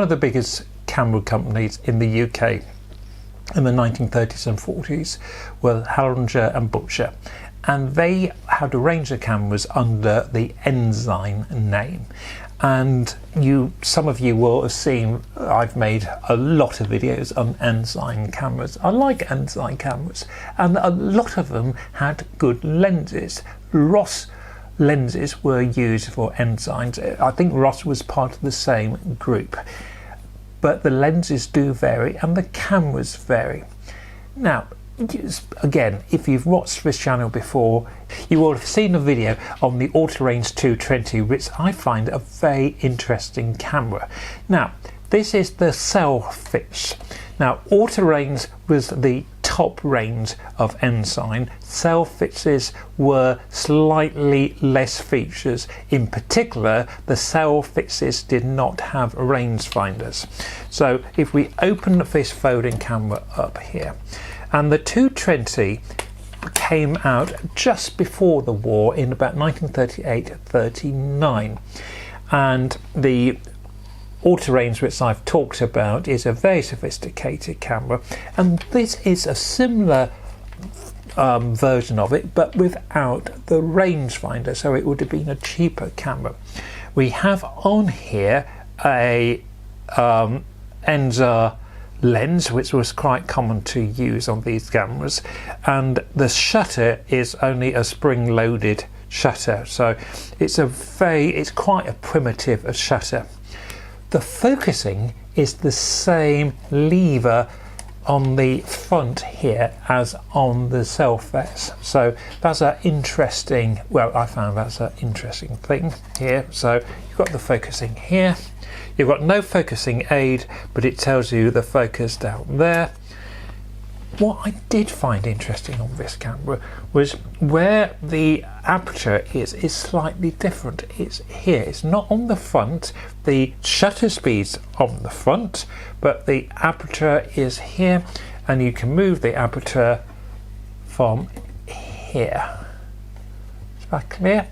of the biggest camera companies in the UK in the 1930s and 40s were Heringer and Butcher, and they had a range of cameras under the Ensign name. And some of you will have seen I've made a lot of videos on Ensign cameras. I like Ensign cameras, and a lot of them had good lenses. Ross lenses were used for Ensigns. I think Ross was part of the same group, but the lenses do vary and the cameras vary. Now, again, if you've watched this channel before, you will have seen a video on the Autorange 220, which I find a very interesting camera. Now, this is the Selfix. Now, Autorange was the top range of Ensign. Selfixes were slightly less features. In particular, the Selfixes did not have rangefinders. So if we open this folding camera up here, and the 220 came out just before the war in about 1938-39, and the Autorange, which I've talked about, is a very sophisticated camera, and this is a similar version of it, but without the rangefinder, so it would have been a cheaper camera. We have on here a Enza lens, which was quite common to use on these cameras, and the shutter is only a spring-loaded shutter, so it's quite a primitive shutter. The focusing is the same lever on the front here as on the Selfix, so that's an interesting, well, I found that's an interesting thing here. So you've got the focusing here, you've got no focusing aid, but it tells you the focus down there. What I did find interesting on this camera was where the aperture is slightly different. It's here, it's not on the front. The shutter speed's on the front, but the aperture is here, and you can move the aperture from here. Is that clear?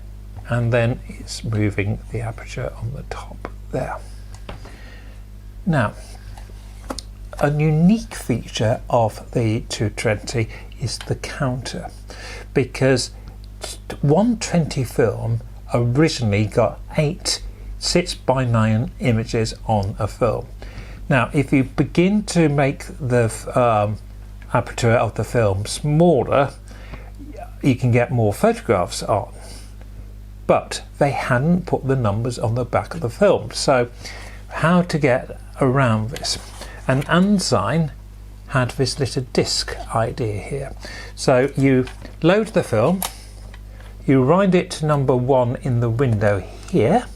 And then it's moving the aperture on the top there. Now, a unique feature of the 220 is the counter, because 120 film originally got 8 6:9 images on a film. Now, if you begin to make the aperture of the film smaller, you can get more photographs on, but they hadn't put the numbers on the back of the film. So how to get around this? And Ensign had this little disc idea here. So you load the film, you wind it to number 1 in the window here,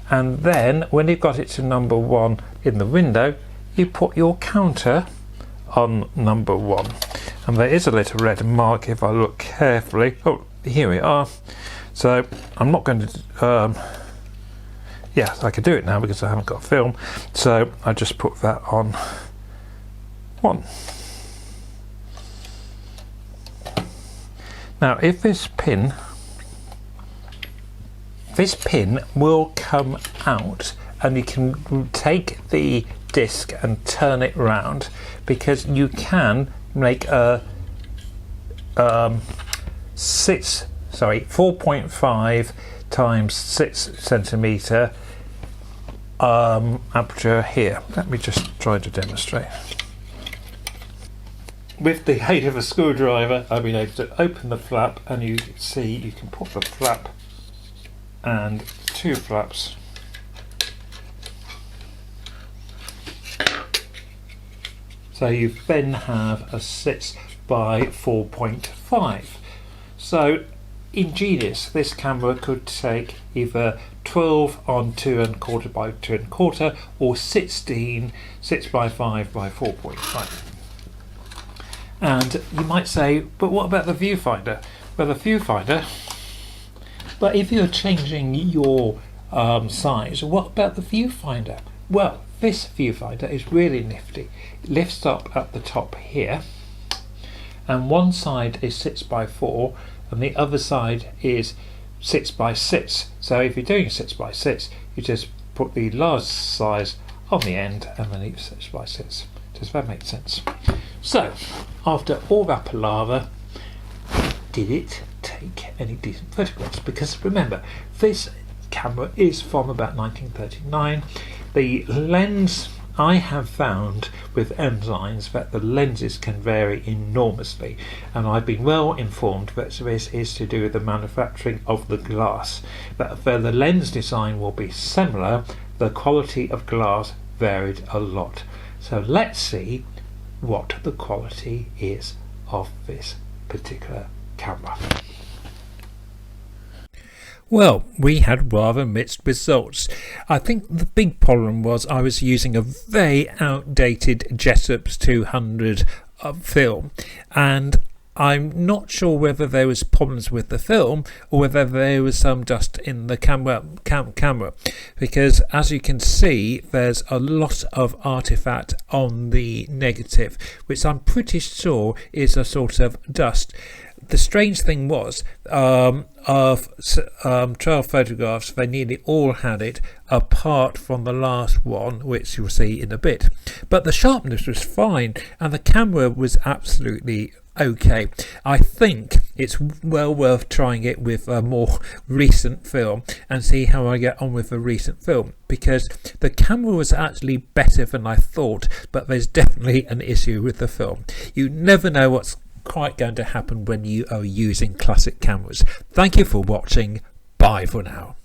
and then when you've got it to number 1 in the window, you put your counter on number 1. And there is a little red mark if I look carefully. Oh, here we are. So I'm not going to yes, I could do it now because I haven't got film, so I just put that on 1. Now, if this pin will come out, and you can take the disc and turn it round, because you can make a 4.5 times 6 centimeter aperture here. Let me just try to demonstrate. With the aid of a screwdriver, I've been able to open the flap, and you see you can put the flap and 2 flaps so you then have a 6 by 4.5. So ingenious. This camera could take either 12 on 2¼ by 2¼ or 16 6 by 5 by 4.5. And you might say, but what about the viewfinder? Well, the viewfinder, but if you're changing your size, what about the viewfinder? Well, this viewfinder is really nifty. It lifts up at the top here, and one side is 6 by 4 and the other side is 6 by 6. So if you're doing 6 by 6, you just put the large size on the end and then each slices. Does that make sense? So, after all that palaver, did it take any decent photographs? Because remember, this camera is from about 1939. The lens, I have found with Ensigns that the lenses can vary enormously, and I've been well informed that this is to do with the manufacturing of the glass. But though the lens design will be similar, the quality of glass varied a lot. So let's see what the quality is of this particular camera. Well, we had rather mixed results. I think the big problem was I was using a very outdated Jessup's 200 film, and I'm not sure whether there was problems with the film or whether there was some dust in the camera, because as you can see there's a lot of artifact on the negative, which I'm pretty sure is a sort of dust. The strange thing was, of 12 photographs, they nearly all had it, apart from the last one, which you'll see in a bit. But the sharpness was fine, and the camera was absolutely okay. I think it's well worth trying it with a more recent film and see how I get on with the recent film, because the camera was actually better than I thought, but there's definitely an issue with the film. You never know what's quite going to happen when you are using classic cameras. Thank you for watching. Bye for now.